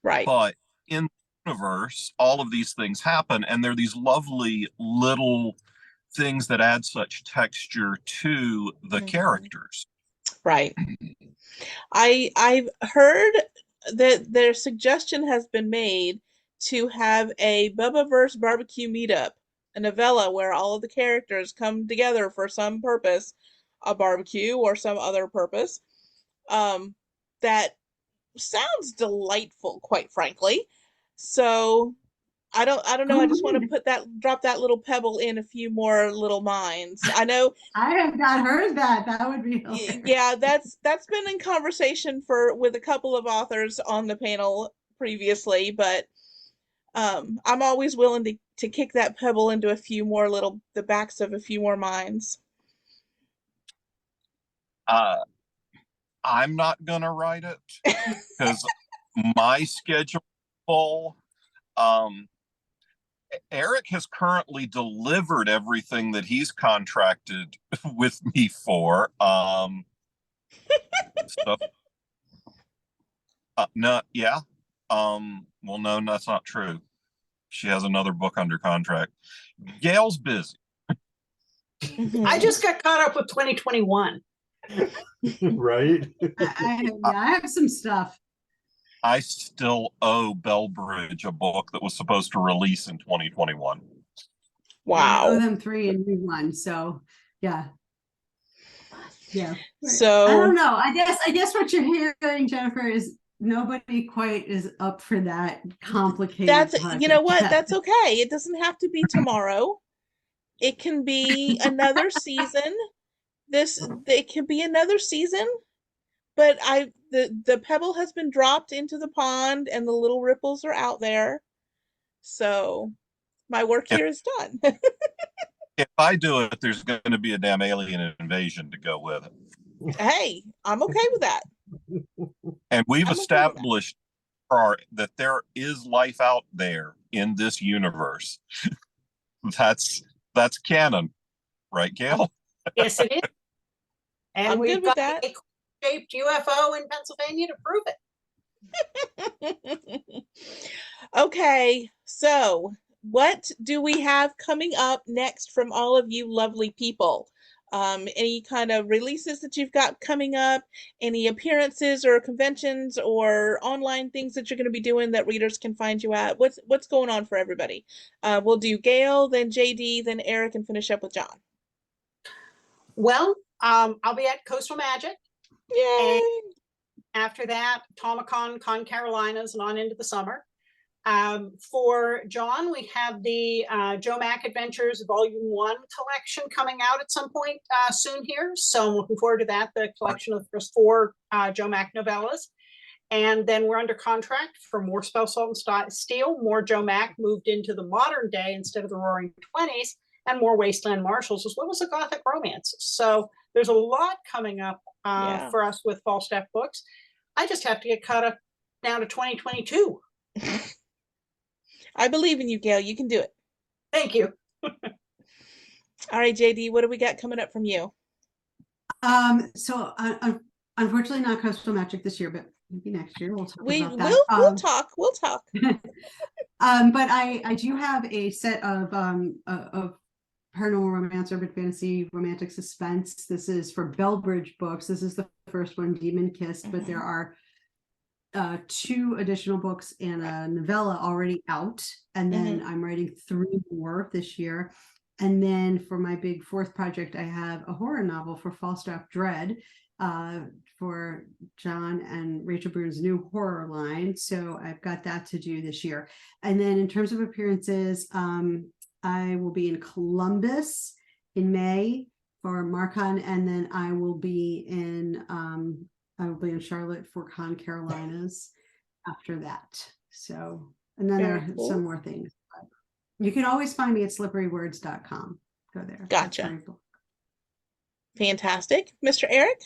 Right. But in the universe, all of these things happen, and they're these lovely little things that add such texture to the characters. Right. I've heard that their suggestion has been made to have a Bubbaverse barbecue meetup, a novella where all of the characters come together for some purpose, a barbecue or some other purpose. That sounds delightful, quite frankly. So I don't know. Oh, I just want man. to drop that little pebble in a few more little minds. I know. I have not heard that. That would be hilarious. Yeah, that's been in conversation with a couple of authors on the panel previously, but I'm always willing to kick that pebble into the backs of a few more minds. Uh, I'm not gonna write it because my schedule is full. Um, Eric has currently delivered everything that he's contracted with me for. So no, yeah. Well, no, that's not true. She has another book under contract. Gail's busy. I just got caught up with 2021. Right? I have some stuff. I still owe Bellbridge a book that was supposed to release in 2021. I owe Wow. them 3 and you 1. So yeah. Yeah. So I don't know. I guess what you're hearing, Jennifer, is nobody quite is up for that complicated that's, you know project what? yet. That's okay. It doesn't have to be tomorrow. It can be another season. It can be another season, but the pebble has been dropped into the pond and the little ripples are out there. So my work If here is done. if I do it, there's going to be a damn alien invasion to go with it. Hey, I'm okay with that. And we've I'm okay with that. established that there is life out there in this universe. that's canon, right, Gail? Yes, it is. And I'm we've good with got that. a shaped UFO in Pennsylvania to prove it. Okay, so what do we have coming up next from all of you lovely people? Any kind of releases that you've got coming up? Any appearances or conventions or online things that you're going to be doing that readers can find you at? What's going on for everybody? We'll do Gail, then JD, then Eric, and finish up with John. Well, I'll be at Coastal Magic. Yay! And after that, Tomicon, Con Carolinas, and on into the summer. For John, we have the Joe Mack Adventures Volume 1 collection coming out at some point soon here. So I'm looking forward to that, the collection of the first 4 Joe Mack novellas. And then we're under contract for more Spell Salt and Steel, more Joe Mack moved into the modern day instead of the Roaring 20s, and more Wasteland Marshals, as well as a Gothic romance. So there's a lot coming up for us with Falstaff Books. I just have to get caught up now to 2022. I believe in you, Gail. You can do it. Thank you. All right, JD, what do we got coming up from you? So unfortunately not Coastal Magic this year, but maybe next year we'll talk about that. We'll talk. We'll talk. But I do have a set of paranormal romance, urban fantasy, romantic suspense. This is for Bellbridge Books. This is the first one, Demon Kissed, but there are 2 additional books and a novella already out, and then I'm writing 3 more this year. And then for my big 4th project, I have a horror novel for Falstaff Dread for John and Rachel Brune's new horror line. So I've got that to do this year. And then in terms of appearances, I will be in Columbus in May for Marcon, and then I will be in Charlotte for Con Carolinas after that. So, and then there are some more things. But you can always find me at slipperywords.com. Go there. Gotcha. Fantastic. Mr. Eric?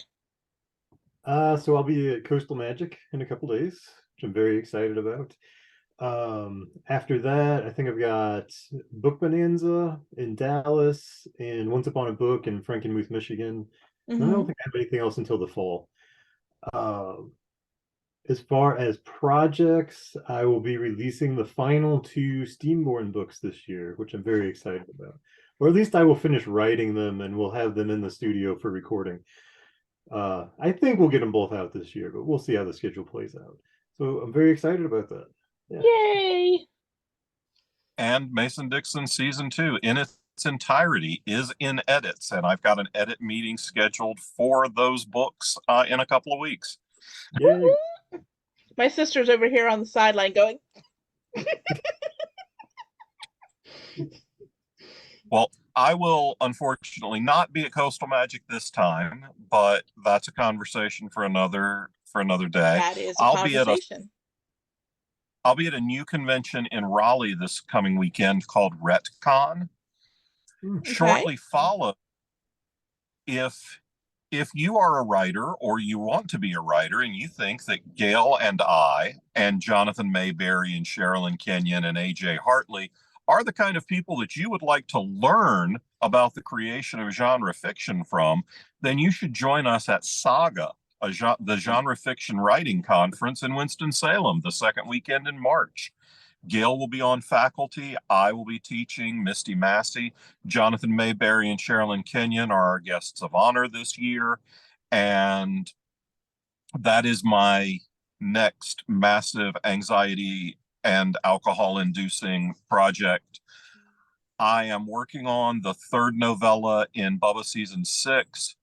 So I'll be at Coastal Magic in a couple days, which I'm very excited about. After that, I think I've got Book Bonanza in Dallas and Once Upon a Book in Frankenmuth, Michigan. And I don't think I have anything else until the fall. As far as projects, I will be releasing the final 2 Steamborn books this year, which I'm very excited about. Or at least I will finish writing them and we'll have them in the studio for recording. I think we'll get them both out this year, but we'll see how the schedule plays out. So I'm very excited about that. Yeah. Yay! And Mason-Dixon season 2 in its entirety is in edits, and I've got an edit meeting scheduled for those books in a couple of weeks. Yay. My sister's over here on the sideline going. Well, I will unfortunately not be at Coastal Magic this time, but that's a conversation for another day. That is a conversation. I'll be at a new convention in Raleigh this coming weekend called RetCon. Okay. Shortly follow, if you are a writer or you want to be a writer and you think that Gail and I and Jonathan Mayberry and Sherilyn Kenyon and AJ Hartley are the kind of people that you would like to learn about the creation of genre fiction from, then you should join us at Saga, the genre fiction writing conference in Winston-Salem, the second weekend in March. Gail will be on faculty. I will be teaching. Misty Massey, Jonathan Mayberry, and Sherilyn Kenyon are our guests of honor this year. And that is my next massive anxiety and alcohol-inducing project. I am working on the 3rd novella in Bubba season 6.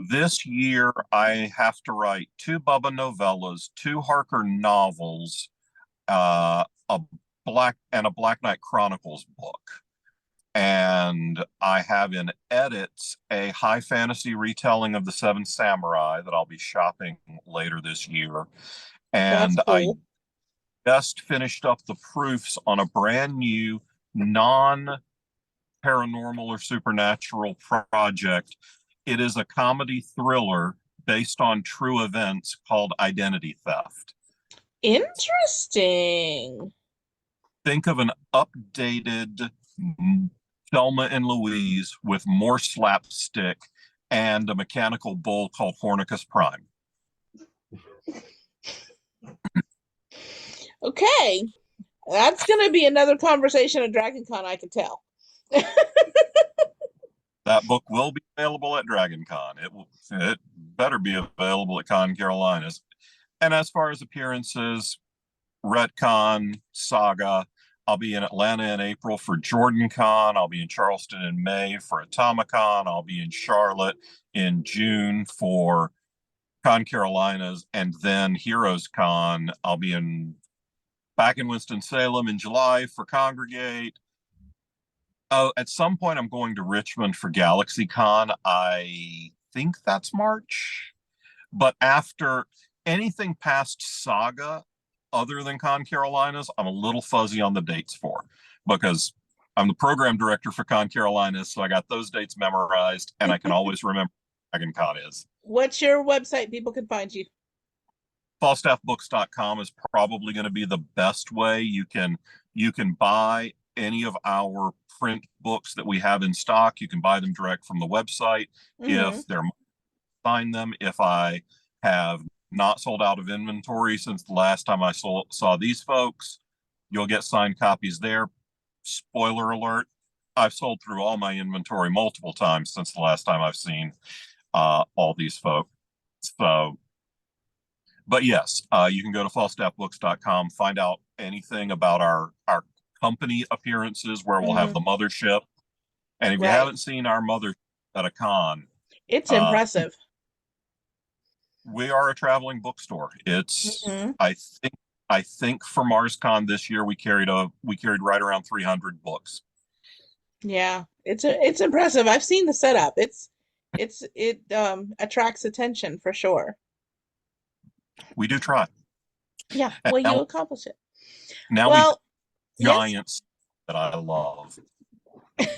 This year, I have to write 2 Bubba novellas, 2 Harker novels, a Black Knight Chronicles book. And I have in edits a high fantasy retelling of the 7 Samurai that I'll be shopping later this year. And cool. I just finished up the proofs on a brand new non-paranormal or supernatural project. It is a comedy thriller based on true events called Identity Theft. Interesting. Think of an updated Thelma and Louise with more slapstick and a mechanical bull called Hornicus Prime. Okay. That's going to be another conversation at DragonCon, I can tell. That book will be available at DragonCon. It better be available at Con Carolinas. And as far as appearances, RetCon, Saga, I'll be in Atlanta in April for JordanCon. I'll be in Charleston in May for Atomicon. I'll be in Charlotte in June for Con Carolinas, and then Heroes Con. I'll be back in Winston-Salem in July for Congregate. Oh, at some point I'm going to Richmond for GalaxyCon. I think that's March. But after anything past Saga other than Con Carolinas, I'm a little fuzzy on the dates for, because I'm the program director for Con Carolinas, so I got those dates memorized, and I can always remember Dragon Con is. What's your website people can find you? Falstaffbooks.com is probably going to be the best way. You can buy any of our print books that we have in stock. You can buy them direct from the website. If they're find them, if I have not sold out of inventory since the last time I saw these folks, you'll get signed copies there. Spoiler alert, I've sold through all my inventory multiple times since the last time I've seen all these folks. So, but yes, you can go to falstaffbooks.com, find out anything about our company appearances, where we'll have the mothership. And if you haven't seen our mother at a con, it's impressive. We are a traveling bookstore. It's I think for MarsCon this year we carried right around 300 books. Yeah, it's impressive. I've seen the setup. It attracts attention for sure. We do try. Yeah, And well, now, you accomplish it. Now Well, giants that I love.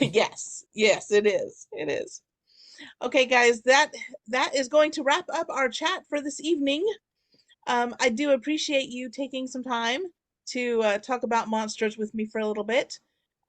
yes, it is. It is. Okay, guys, that is going to wrap up our chat for this evening. I do appreciate you taking some time to talk about monsters with me for a little bit.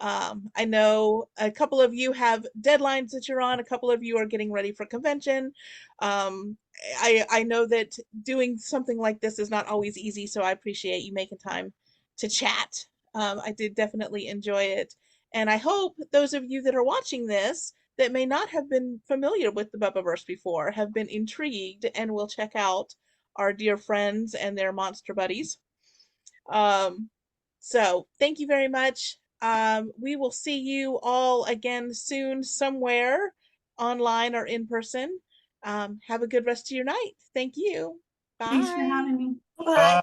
I know a couple of you have deadlines that you're on. A couple of you are getting ready for convention. I know that doing something like this is not always easy, so I appreciate you making time to chat. I did definitely enjoy it. And I hope those of you that are watching this that may not have been familiar with the Bubbaverse before have been intrigued and will check out our dear friends and their monster buddies. So thank you very much. We will see you all again soon somewhere, online or in person. Have a good rest of your night. Thank you. Bye. Thanks for having me. Bye.